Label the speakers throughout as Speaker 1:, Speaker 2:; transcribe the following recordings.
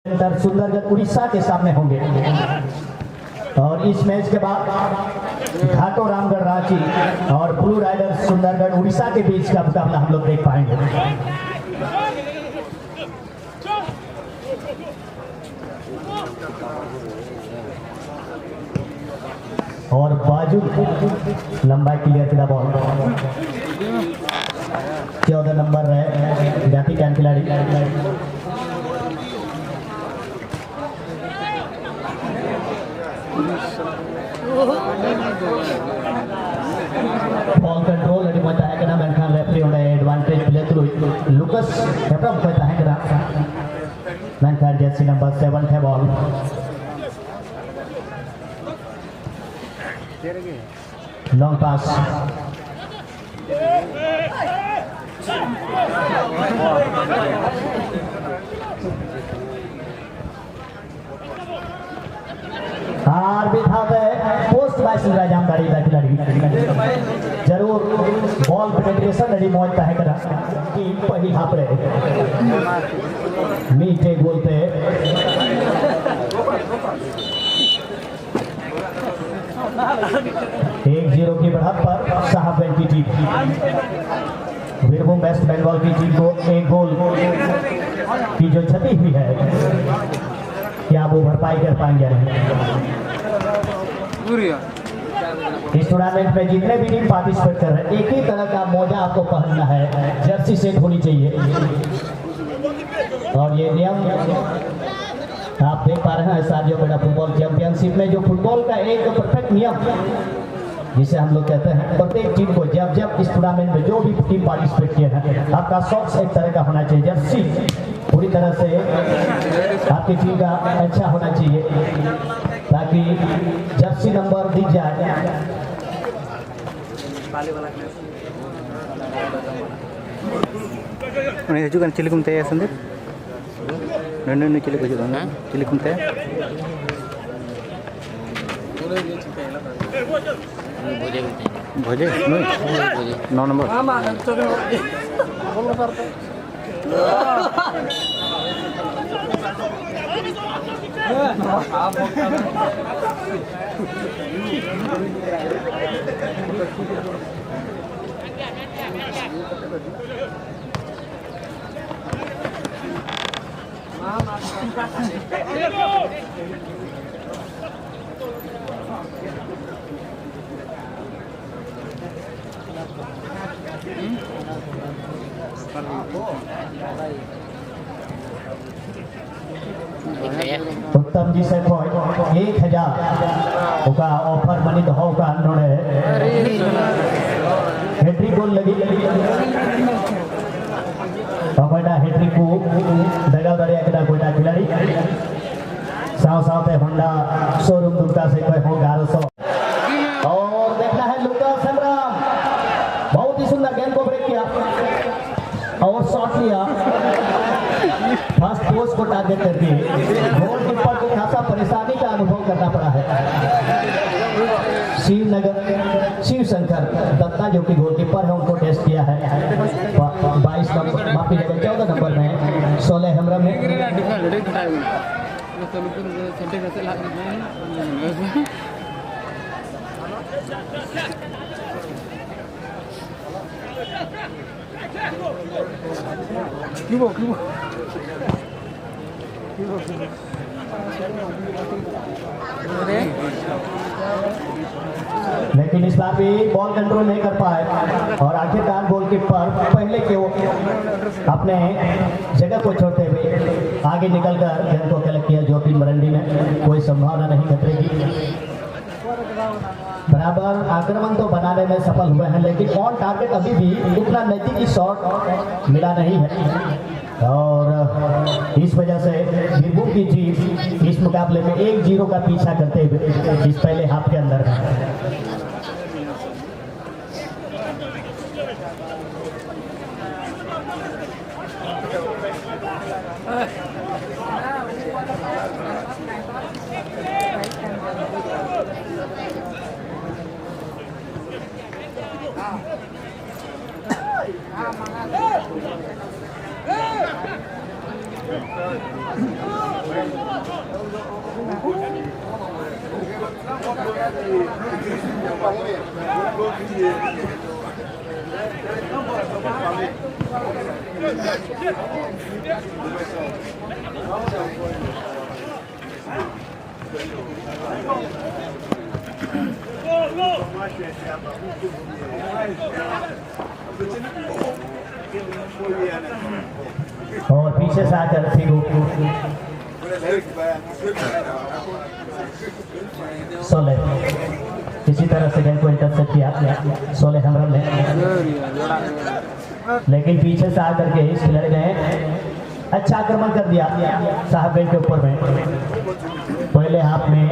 Speaker 1: सुंदरगढ़ उड़ीसा के सामने होंगे और इस मैच के बाद घाटो रामगढ़ रांची और ब्लू राइडर्स सुंदरगढ़ उड़ीसा के बीच का मुकाबला हम लोग देख पाएंगे। और बाजू लंबाई क्लियर किया बॉल 14 नंबर है जाति कैन खिलाड़ी बॉल कंट्रोल अड़ी मत है कना मेनखान रेफरी होने एडवांटेज प्ले थ्रू लुकस हेप्रम कहता है कना मेनखान जर्सी नंबर 7 है बॉल लॉन्ग पास हार भी था पोस्ट बाय सिंगरा जामदारी का खिलाड़ी जरूर बॉल पेनिट्रेशन अड़ी मौजता है करा कि पहली हाफ रहे मीठे गोल पे 1-0 की बढ़त पर साहब की टीम वीरभूम वेस्ट बंगाल की टीम को एक गोल की जो क्षति हुई है क्या वो भरपाई कर पाएंगे इस टूर्नामेंट में जितने भी टीम पार्टिसिपेट कर रहे हैं एक ही तरह का मोजा आपको पहनना है, जर्सी सेट होनी चाहिए और ये नियम आप देख पा रहे हैं साथियों बेटा फुटबॉल चैंपियनशिप में जो फुटबॉल का एक परफेक्ट नियम जिसे हम लोग कहते हैं प्रत्येक टीम को जब जब इस टूर्नामेंट में जो भी टीम पार्टिसिपेट किए हैं आपका सॉक्स एक तरह का होना चाहिए, जर्सी पूरी तरह से आपकी टीम का अच्छा होना चाहिए ताकि जर्सी नंबर दिख जाए।
Speaker 2: हजून चिलिकुम तय संदीप नन्नु चिलिक हजून चिलिकुम तय भोजे 9 नंबर
Speaker 1: उत्तम जी से 1000 का ऑफर मनी दहो का उन्होंने हैट्रिक गोल लगी कोयटा हैट्रिक को दगा दरिया के कोयटा खिलाड़ी साथ होंडा शोरूम दुर्गा से कोई हो 1100 और देखना है लुका संग्राम बहुत ही सुंदर गेंद को ब्रेक किया और शॉट लिया फर्स्ट पोस्ट को टारगेट करके गोलकीपर को खासा परेशानी का अनुभव करना पड़ा है। शिव शंकर दत्ता जो कि गोलकीपर है उनको टेस्ट किया है 22 नंबर माफी 14 नंबर में 16 हेमरम में लेकिन इस बार भी बॉल कंट्रोल नहीं कर पाए और आखिरकार गोलकीपर पहले के वो अपने जगह को छोड़ते हुए आगे निकलकर गेंद को कलेक्ट किया जो कि मरंडी में कोई संभावना नहीं खतरे की बराबर आक्रमण तो बनाने में सफल हुए हैं लेकिन ऑन टारगेट अभी भी उतना नजदीकी शॉट मिला नहीं है और इस वजह से वीरभूम की टीम इस मुकाबले में 1-0 का पीछा करते हुए इस पहले हाफ के अंदर और पीछे से आकर फिगो सोले किसी तरह से गेंद को इंटरसेप्ट किया सोले हमरम ने, लेकिन पीछे से आकर के इस खिलाड़ी ने अच्छा आक्रमण कर दिया साहब गेंद के ऊपर में। पहले हाफ में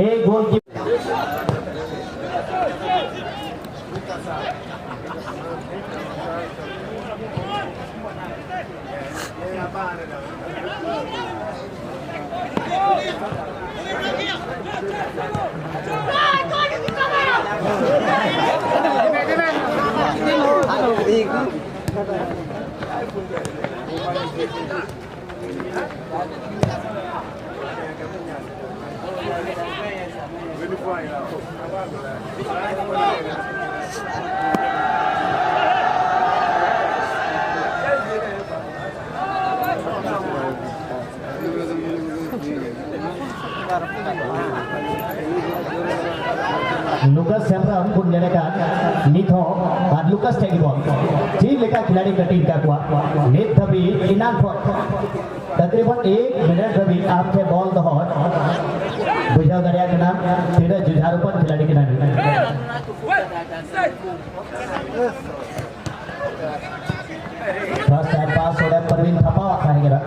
Speaker 1: एक गोल की Lukas Hembram pun menyatakan Nitho dan Lukas Tegibon जी लेकर खिलाड़ी का टीम का कुआ नेट तभी इनाम पर तकरीबन 1 मिनट तभी आपके बॉल तो हॉट बुझाव दरिया के नाम तेरा जुझारू पर खिलाड़ी के नाम फर्स्ट टाइम पास हो रहा है परवीन थपा खाएगा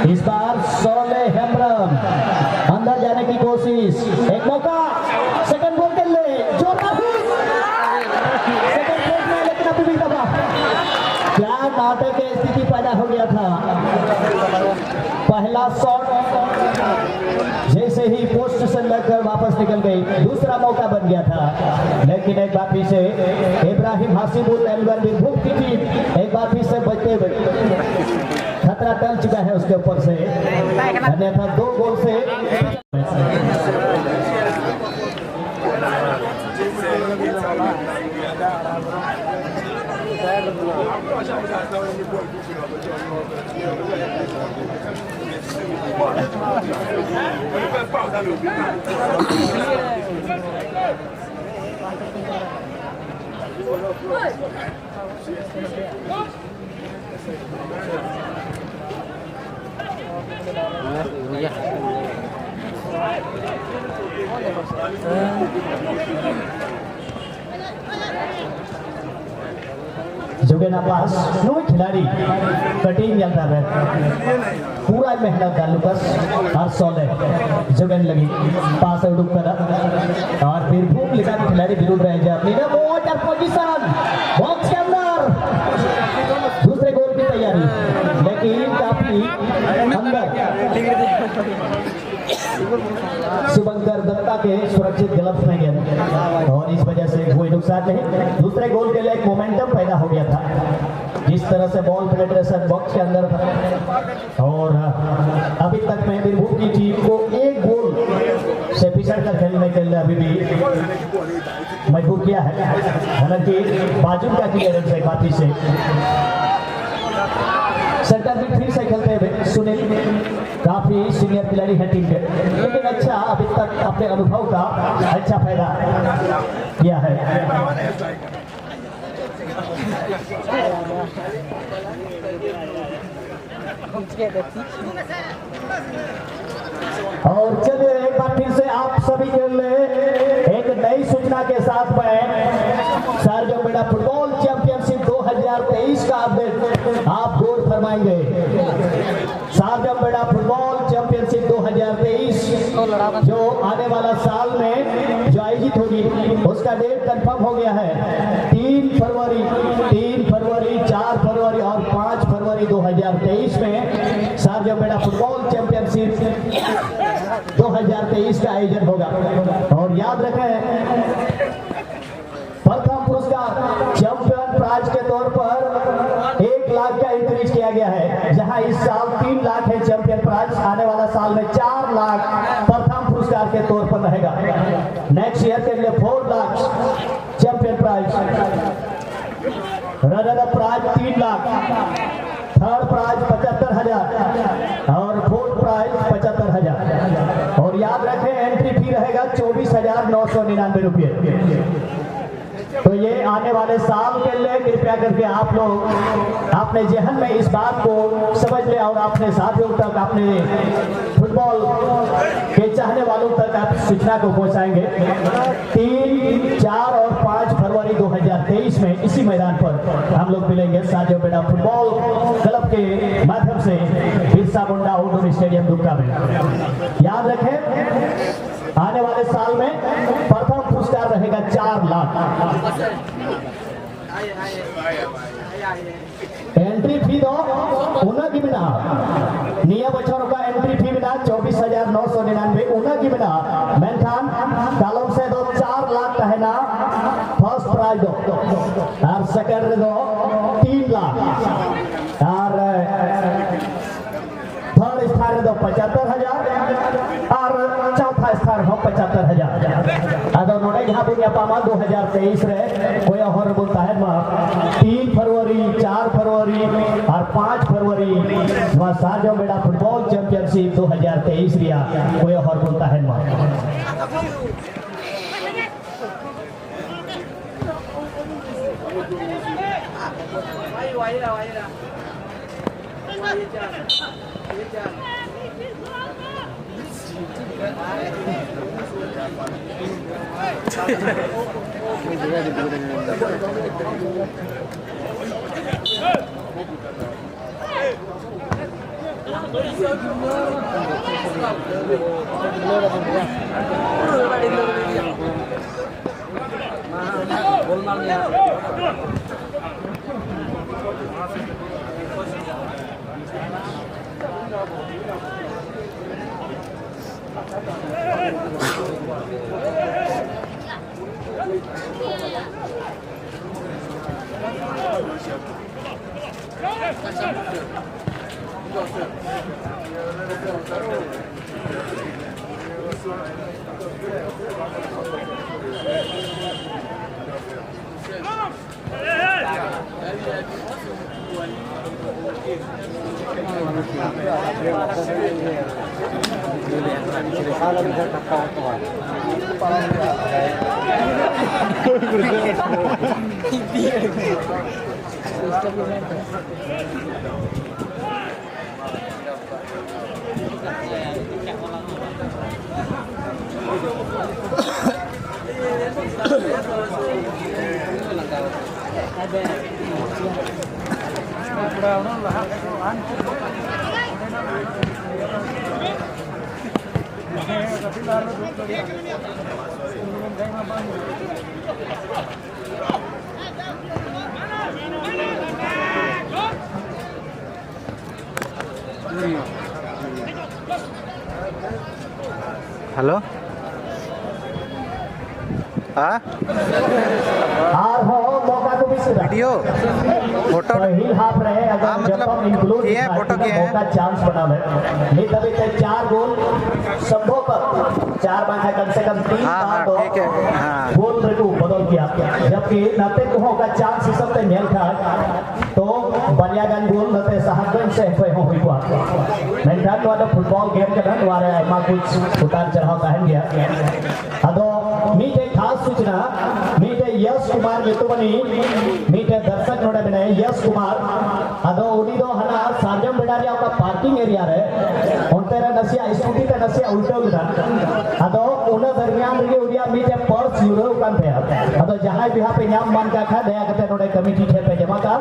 Speaker 1: इस बार सोले हेम्ब्रम अंदर जाने की कोशिश, एक मौका सेकंड गोल के लिए जो सेकंड में, लेकिन अभी भी दबा क्या नाटक की स्थिति पैदा हो गया था। पहला शॉट जैसे ही पोस्ट से लगकर वापस निकल गई, दूसरा मौका बन गया था, लेकिन एक बार फिर से इब्राहिम हासिबुल एलवन बीरभूम की टीम एक बार फिर से बचते हुए खतरा टल चुका है उसके ऊपर से, अन्यथा 2 गोल से जुगेना पास नो खिलाड़ी कटिंग चलता है पूरा मेहनत का लुकास और सोले जुगन लगी पास उड़ुक कर और फिर भूख लिखा खिलाड़ी विरुद्ध रह जाए अपनी ना वाटर पोजीशन बॉक्स के अंदर दूसरे गोल की तैयारी, लेकिन काफी अंदर शुभंकर दत्ता के सुरक्षित ग्लव्स में गए और इस वजह से कोई नुकसान नहीं। दूसरे गोल के लिए एक मोमेंटम पैदा हो गया था, जिस तरह से बॉल पेनिट्रेशन बॉक्स के अंदर था और अभी तक में बीरभूम की टीम को 1 गोल से पिछड़ कर खेलने के लिए अभी भी मजबूर किया है। हालांकि बाजू का क्लियरेंस है काफी से सेंटर में फिर से खेलते हुए सुनील काफी सीनियर खिलाड़ी है टीम के, लेकिन अच्छा अभी तक अपने अनुभव का अच्छा फायदा किया है। और चलिए एक बार फिर से आप सभी के लिए एक नई सूचना के साथ में सार्जमबेड़ा फुटबॉल चैंपियनशिप 2023 का अपडेट आप गौर फरमाएंगे। सार्जमबेड़ा फुटबॉल चैंपियनशिप 2023 जो आने वाला साल में जो आयोजित होगी उसका डेट कंफर्म हो गया है। 3 फरवरी, 4 फरवरी और 5 फरवरी 2023 में सार्जमबेड़ा फुटबॉल चैंपियनशिप 2023 का आयोजन होगा। और याद रखें प्रथम पुरस्कार चैंपियन प्राइज के तौर पर 1 लाख का इंक्रीज किया गया है। जहां इस साल 3 लाख है चैंपियन प्राइज, आने वाला साल में 4 लाख प्रथम पुरस्कार के तौर पर रहेगा। नेक्स्ट ईयर के लिए 4 lakh champion prize, runner up prize 3 lakh, third prize 75,000 और फोर्थ प्राइज 75,000। और याद रखें एंट्री फी रहेगा 24,999 रुपये। तो ये आने वाले साल के लिए कृपया करके आप लोग अपने जहन में इस बात को समझ लें और अपने साथियों तक, अपने फुटबॉल के चाहने वालों तक आप सूचना को पहुंचाएंगे। 3, 4 और 5 फरवरी 2023 में इसी मैदान पर हम लोग मिलेंगे सार्जमबेड़ा फुटबॉल क्लब के माध्यम से बिरसा मुंडा आउटडोर स्टेडियम दुमका में। याद रखें आने वाले साल में प्रथम पुरस्कार रहेगा 4 लाख। एंट्री फी दो उन्हें की बिना निया बच्चों का एंट्री फी बिना 24,999 उन्हें की बिना मेंठान कलम से दो 4 लाख कहना फर्स्ट प्राइज दो और सेकंड दो 3 लाख और थर्ड स्थान दो 75,000 और चौथा स्थान हो 75,000। अदो नोड़े यहाँ पुण्य पामा 2023 रे कोई और बोलता है 3 फरवरी, 4 फरवरी और 5 फरवरी सार्जमबेड़ा फुटबॉल चैंपियनशिप 2023 रिया कोई और बोलता है
Speaker 2: हेलो हाँ वीडियो फोटो
Speaker 1: हाफ रहे
Speaker 2: हाँ मतलब ये है फोटो किया है
Speaker 1: चांस बना है नहीं तभी तक 4 गोल संभव पर 4 बार है कम से कम 3
Speaker 2: हाँ ठीक है हाँ
Speaker 1: गोल को बदल किया जबकि नते को का चांस ही सब मेल था तो बनियागन गोल नते सहगन से पे हो हुई को मेंटान वाला फुटबॉल गेम के दन वाले मा कुछ उतार चढ़ाव कहन गया अदो मीटे खास सूचना मीटे यश कुमार युतुबनी मीटे दर्शक नोड़े बने यश कुमार अदो उनी दो हना सार्जमबेड़ा रे का नसे उल्टा उल्टा अदो उना दरमियान रे उडिया मीटे पर्स यूरो कान थे अदो जहां भी पे नाम मान का खा दया कते नोडे कमिटी थे पे जमा का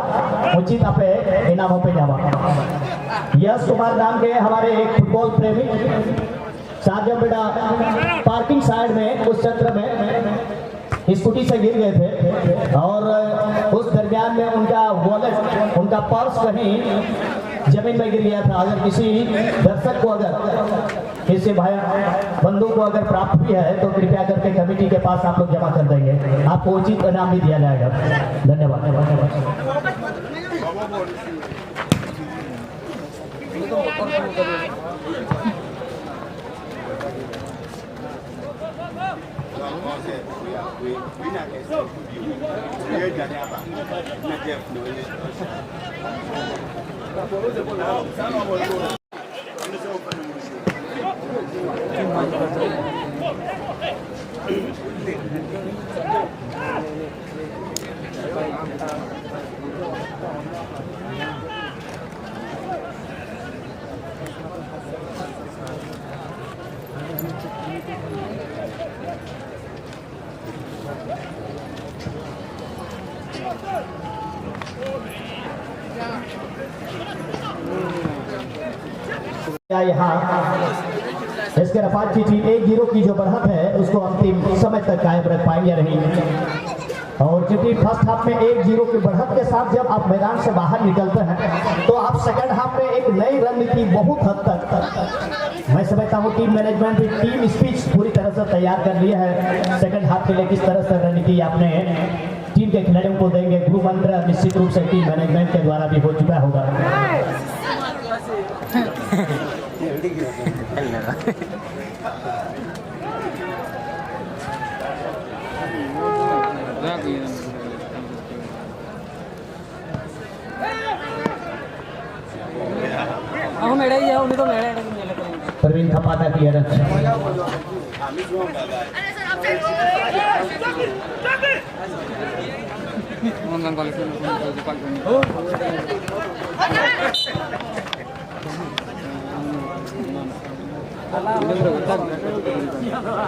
Speaker 1: उचित आपे इनाम पे जावा यश कुमार नाम के हमारे एक फुटबॉल प्रेमी साजम बेटा पार्किंग साइड में उस क्षेत्र में स्कूटी से गिर गए थे और उस दरमियान में उनका वॉलेट उनका पर्स कहीं जमीन में गिर गया था। अगर किसी दर्शक को अगर किसी भाई बंधु को अगर प्राप्त भी है तो कृपया करके कमेटी के पास आप लोग जमा कर देंगे, आपको उचित इनाम भी दिया जाएगा। धन्यवाद। यहाँ इसके रफात की टीम 1-0 की जो बढ़त है उसको अंतिम समय तक कायम रख पाएंगे या नहीं। और क्योंकि फर्स्ट हाफ में 1-0 की बढ़त के साथ जब आप मैदान से बाहर निकलते हैं तो आप सेकंड हाफ में एक नई रणनीति बहुत हद तक मैं समझता हूँ टीम मैनेजमेंट भी टीम स्पीच पूरी तरह से तैयार कर लिया है। सेकंड हाफ के लिए किस तरह से रणनीति आपने टीम के खिलाड़ियों को देंगे, गुरु मंत्र निश्चित रूप से टीम मैनेजमेंट के द्वारा भी हो चुका होगा। प्रवीण खपाता की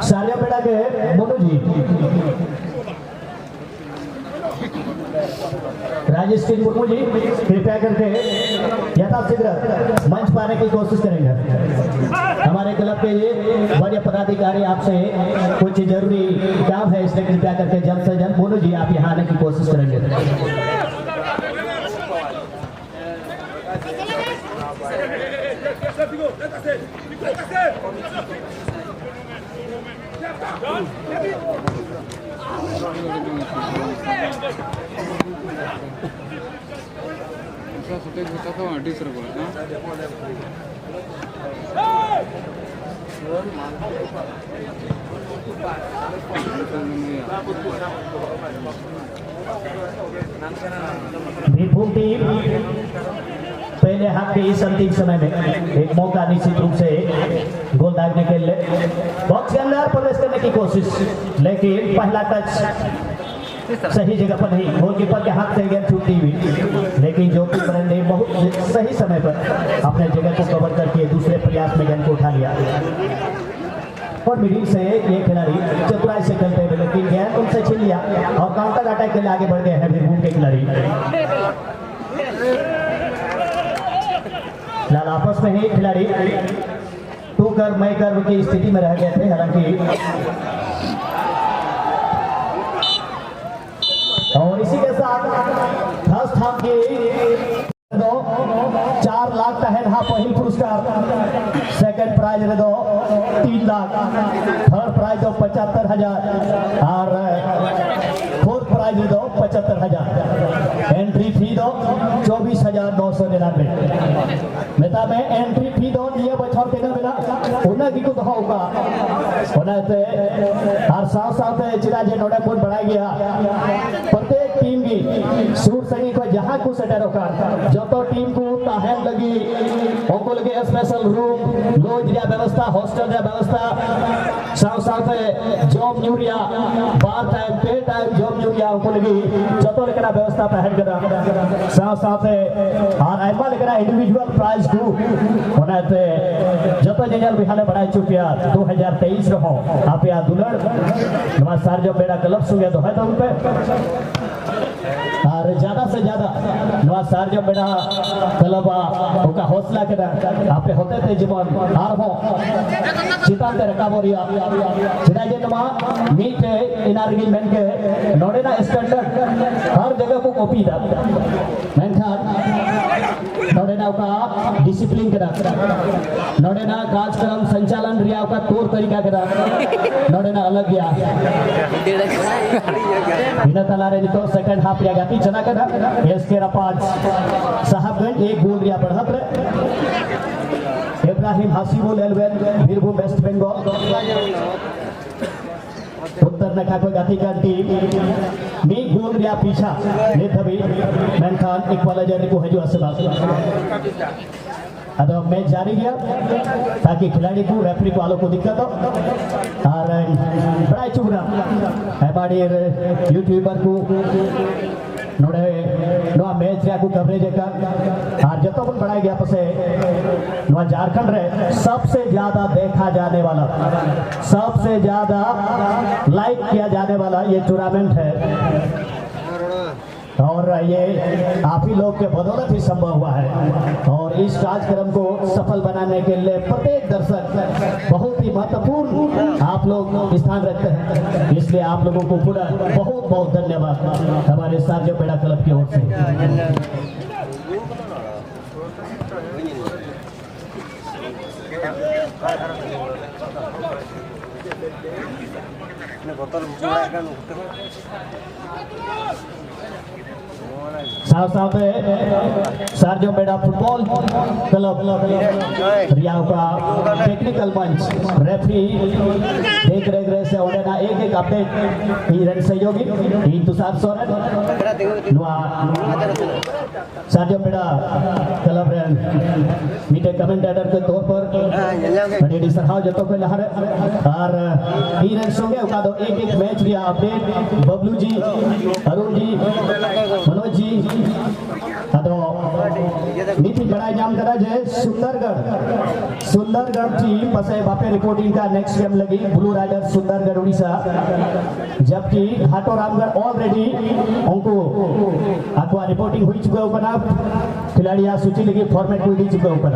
Speaker 1: सालिया बेटा के मोनू जी राजेश सिंह मुर्मू जी कृपया करके यथाशीघ्र मंच पर आने की कोशिश करेंगे। हमारे क्लब के ये बड़े पदाधिकारी आपसे कुछ जरूरी काम है, इसलिए कृपया करके जल्द से जल्द मोनू जी आप यहाँ आने की कोशिश करेंगे। भीमभूम टीम पहले हाफ के इस अंतिम समय में एक मौका निश्चित रूप से गोल दागने के लिए बॉक्स के अंदर प्रवेश करने की कोशिश, लेकिन पहला टच सही जगह पर नहीं, गोलकीपर के हाथ से गेंद छूटती हुई, लेकिन जो ने बहुत सही समय पर अपने जगह को कवर करके दूसरे प्रयास में गेंद को उठा लिया और मिडिल से ये खिलाड़ी चतुराई से खेलते हुए लेकिन गेंद उनसे छीन लिया और काउंटर अटैक के लिए आगे बढ़ गए हैं भीमभूम के खिलाड़ी। लाल आपस में ही खिलाड़ी तू कर मैं कर की स्थिति में रह गए थे। हालांकि और इसी के साथ फर्स्ट हाफ की 4 लाख का है पहिल पुरस्कार, सेकंड प्राइज रे दो 3 लाख, थर्ड प्राइज दो 75,000 और फोर्थ प्राइज दो 75,000। एंट्री फी दो 24,999। मेता में एंट्री फी दो लिए बचाव के ना उन्हें की को होगा उन्हें से हर साथ चिरा जे नोडे बहुत बढ़ाई गया। प्रत्येक टीम की सूर सही को जहां जहाँ को सेटरों का जो तो टीम को ताहन लगी उनको लगे स्पेशल रूम लॉज रिया व्यवस्था हॉस्टल रिया व्यवस्था साथ साथ जॉब न्यूरिया बार टाइम पे टाइम जॉब न्यूरिया उनको लगी जो तो लेकर व्यवस्था पहन कर साथ साथ और आइमा लेकर इंडिविजुअल प्राइज को होना थे जो तो जनरल बिहार बढ़ाई चुकिया 2023 रहो आप यहाँ दुलड़ नमस्कार जो बेड़ा क्लब सुगे तो है तो उन पे और ज्यादा से ज्यादा नमस्कार जो बेड़ा क्लब उनका हौसला के आप होते थे जीवन आर हो चितान ते रखा बोरिया चिता जे नमा मीट इनारगी मेन के नोडेना स्टैंडर्ड हर जगह को कॉपी दा मेनखान नोडेना का डिसिप्लिन के नोडेना कार्यक्रम संचालन रिया का तौर तरीका के नोडेना अलग गया बिना तलारे तो सेकंड हाफ रिया गाती चला के एसके रपाज साहबगंज एक गोल रिया बढ़त रे इब्राहिम हासिबुल एलवेन बीरभूम वेस्ट बंगाल उत्तर नखा को गाती का टीम मी गोल रिया पीछा ने तभी मेनखान इक्वलाइजर को हजू असबाब अदो मैच जारी गया ताकि खिलाड़ी को रेफरी को आलो को दिक्कत हो और बड़ा चुगना हमारे यूट्यूबर को नोड़े नो मैच रिया को कवरेज का और जब तक बढ़ाया गया पसे नो झारखंड रे सबसे ज्यादा देखा जाने वाला सबसे ज्यादा लाइक किया जाने वाला ये टूर्नामेंट है और ये आप ही लोग के बदौलत ही संभव हुआ है और इस कार्यक्रम को सफल बनाने के लिए प्रत्येक दर्शक बहुत ही महत्वपूर्ण आप लोग स्थान रखते हैं इसलिए आप लोगों को पूरा बहुत बहुत धन्यवाद हमारे सार्जो पेड़ा क्लब की ओर से साथ साथ सार्जो पेड़ा फुटबॉल क्लब रिया का टेक्निकल मंच रेफरी देख रहे से उन्हें एक एक अपडेट ही रन सहयोगी ही तुषार सोरेन सार्जो पेड़ा क्लब मीटे कमेंटेटर के तौर पर बड़ी सरहाव जतो के लहर और ही रन सोगे उका दो एक एक मैच रिया अपडेट बबलू जी अरुण जी मनोज जी अदो नीति बड़ा जाम करा जे सुंदरगढ़ टीम पसे बापे रिपोर्टिंग का नेक्स्ट गेम लगी ब्लू राइडर सुंदरगढ़ उड़ीसा जबकि घाटो रामगढ़ ऑलरेडी उनको अथवा रिपोर्टिंग हुई चुके ऊपर खिलाड़ी सूची लगी फॉर्मेट को दी चुके ऊपर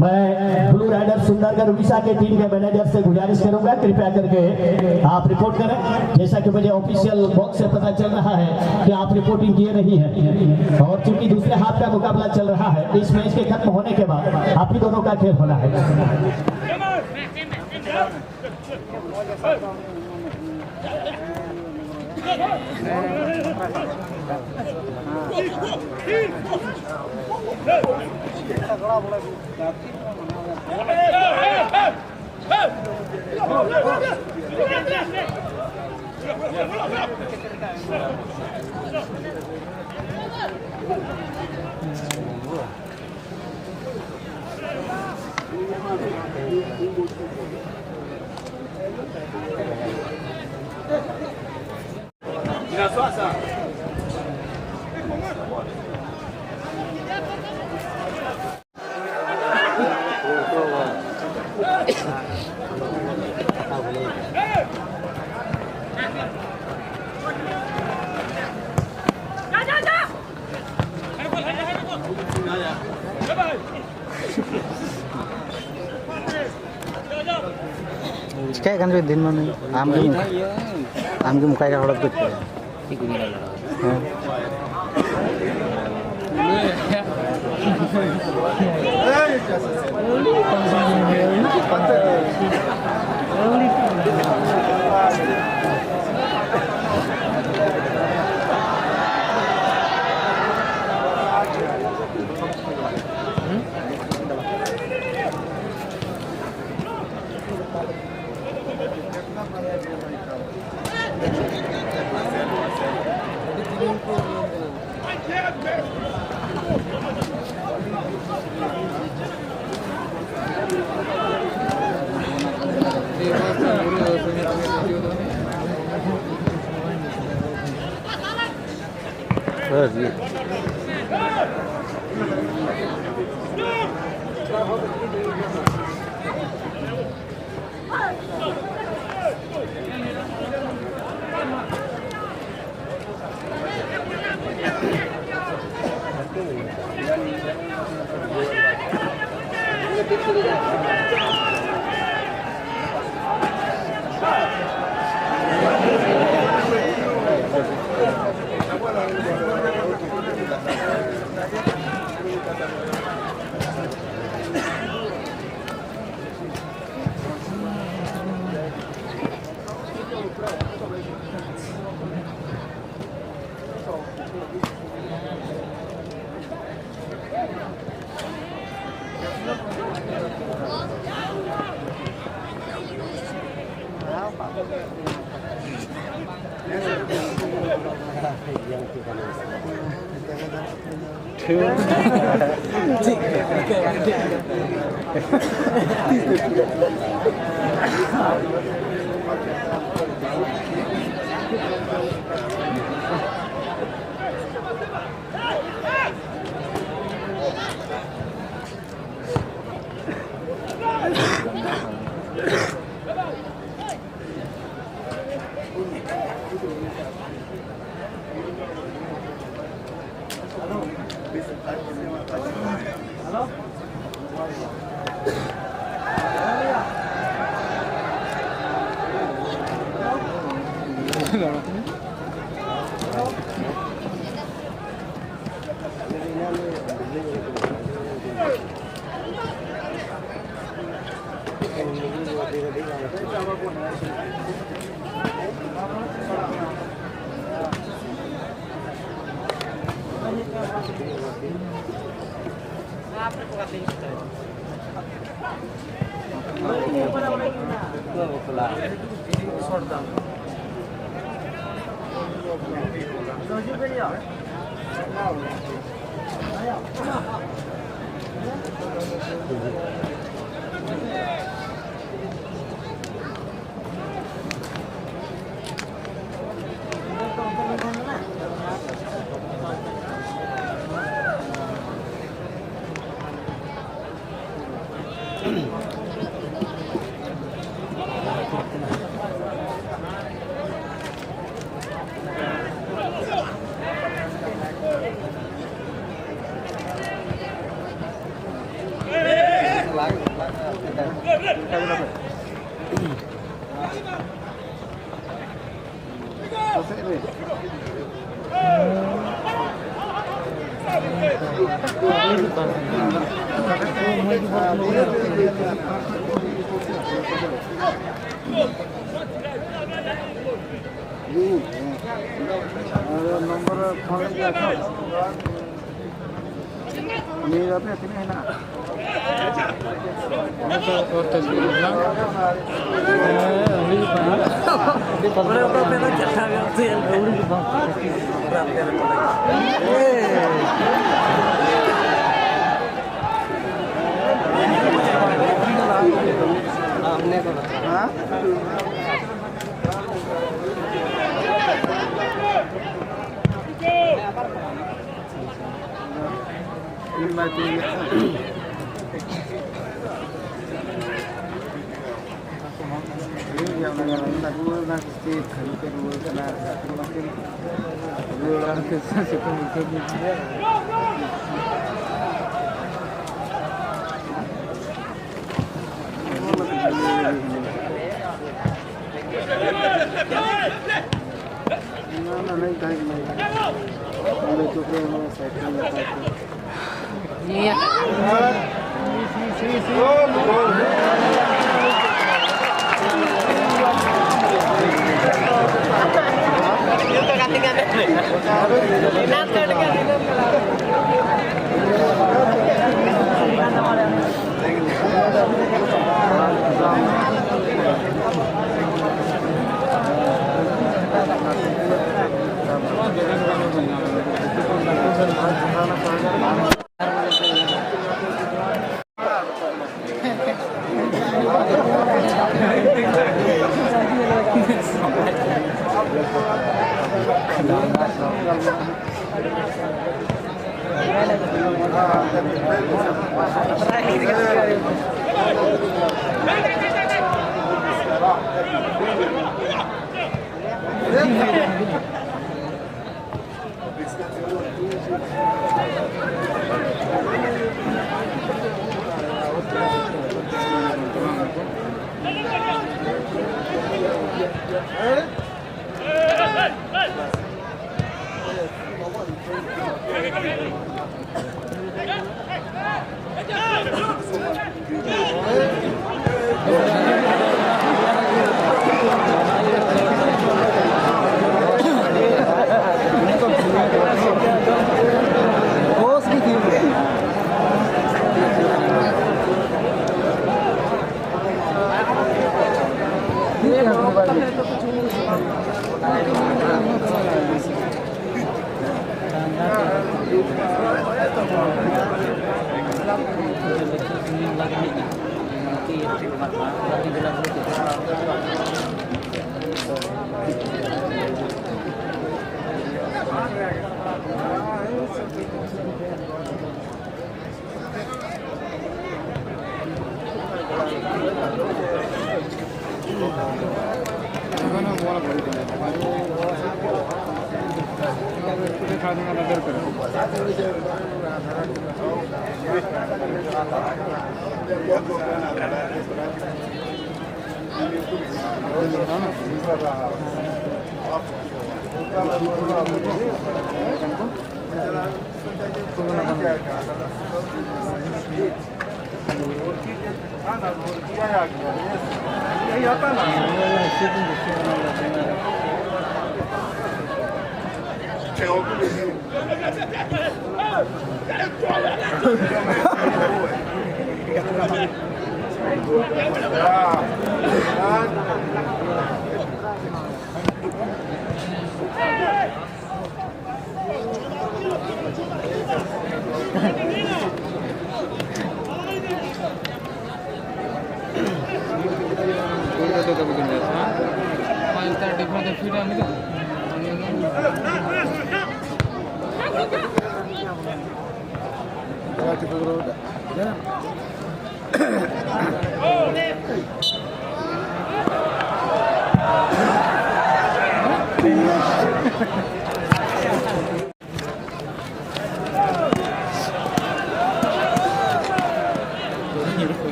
Speaker 1: मैं ब्लू राइडर सुंदरगढ़ उड़ीसा के टीम के मैनेजर से गुजारिश करूंगा कृपया करके आप रिपोर्ट करें जैसा कि मुझे ऑफिशियल बॉक्स से पता चल रहा है कि आप रिपोर्टिंग किए नहीं है और चूंकि दूसरे हाथ का मुकाबला चल रहा है इस मैच के खत्म होने के बाद आप ही दोनों का खेल होना है
Speaker 2: Kayak kan din mo ni am ke mukai ka hodot ko बस ये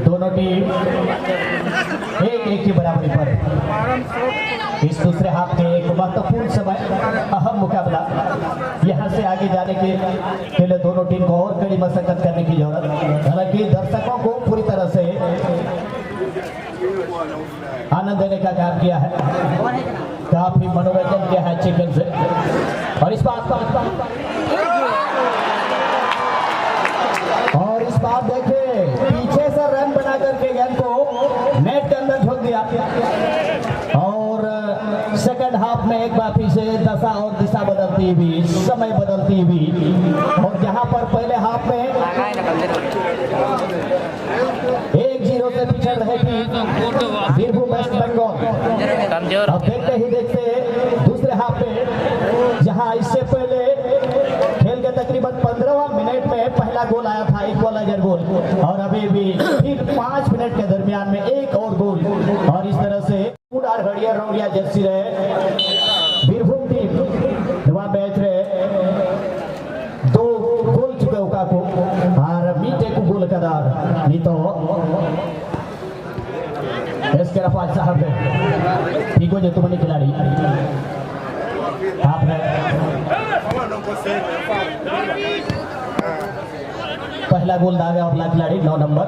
Speaker 1: दोनों टीम एक की बराबरी पर इस दूसरे हाफ के एक महत्वपूर्ण समय अहम मुकाबला यहां से आगे जाने के लिए दोनों टीम को और कड़ी मशक्कत करने की जरूरत। हालांकि दर्शकों को पूरी तरह से आनंद देने का काम किया है, काफी मनोरंजन किया है चिकन से। और इस बात देखे पीछे से रन बना करके गेंद को नेट के अंदर झोंक दिया और सेकंड हाफ में एक बार फिर से दशा और दिशा बदलती हुई, समय बदलती हुई, और जहां पर पहले हाफ में 1-0 से पिछड़ रहे थी बीरभूम वेस्ट बंगाल, अब देखते ही देखते दूसरे हाफ में जहां इससे पहले खेल के तकरीबन 15वां मिनट में पहला गोल आया था, इक्वलाइजर गोल, और अभी भी फिर 5 मिनट के दरमियान में एक और गोल। और इस तरह से हरियर रौड़िया जर्सी रहे बीरभूम टीम नवा मैच रहे 2 गोल चुके उका को और मीटे को गोल कदार नहीं तो इसके रफाज साहब है ठीक हो जो तुम्हारे खिलाड़ी आप है पहला गोल दागा अपना खिलाड़ी 9 नंबर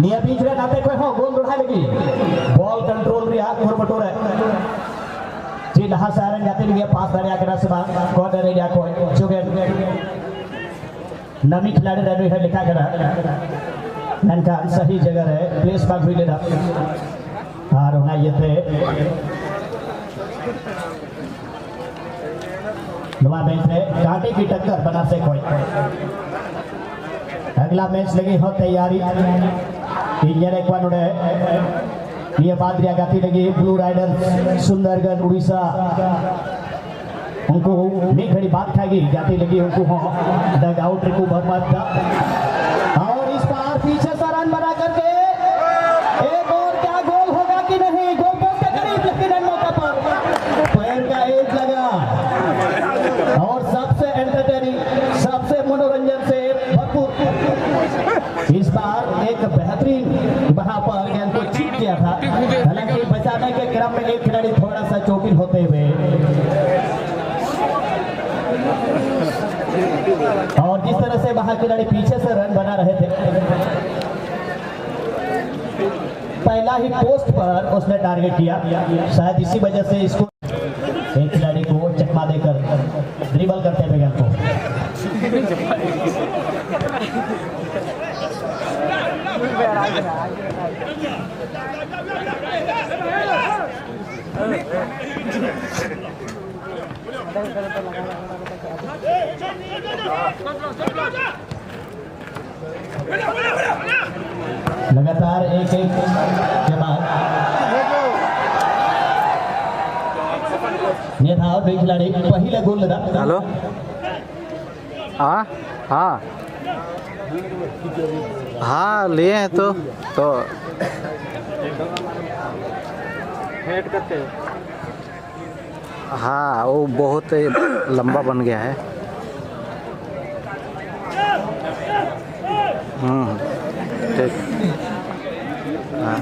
Speaker 1: निया बीच रे नाते कोई हो गोल बढ़ा लगी बॉल कंट्रोल रे हाथ और बटोर है जी लहा सारन जाते लगे पास दरिया के रसबा कॉर्नर एरिया को जुगे नमी खिलाड़ी रेडी है लिखा करा ननका सही जगह है प्लेस पर हुई लेना और होना ये थे नवा मैच में कांटे की टक्कर बना से कोई अगला मैच लगी हो तैयारी इंडियन एक वन उड़े ये बात रिया गाती लगी ब्लू राइडर सुंदरगढ़ उड़ीसा उनको नहीं खड़ी बात खाएगी जाती लगी उनको हो डग आउट को भरमात और इस बार पीछे से रन बना करके एक और क्या गोल होगा कि नहीं गोल पोस्ट के करीब लेकिन मौका पर पैर का एक लगा और सबसे एंटरटेनिंग सबसे मनोरंजन से भरपूर इस बार एक बेहतरीन वहां पर गेंद को चीट किया था हालांकि बचाने के क्रम में एक खिलाड़ी थोड़ा सा चोटिल होते हुए और जिस तरह से वहां खिलाड़ी पीछे से रन बना रहे थे पहला ही पोस्ट पर उसने टारगेट किया शायद इसी वजह से इसको एक खिलाड़ी को चकमा देकर ड्रिबल करते हुए गेंद को लगातार एक के बाद ये था और खिलाड़ी पहले गोल लगा
Speaker 2: हेलो हाँ हाँ हाँ लिए हैं तो हेड करते हाँ वो बहुत लंबा बन गया है ठीक हाँ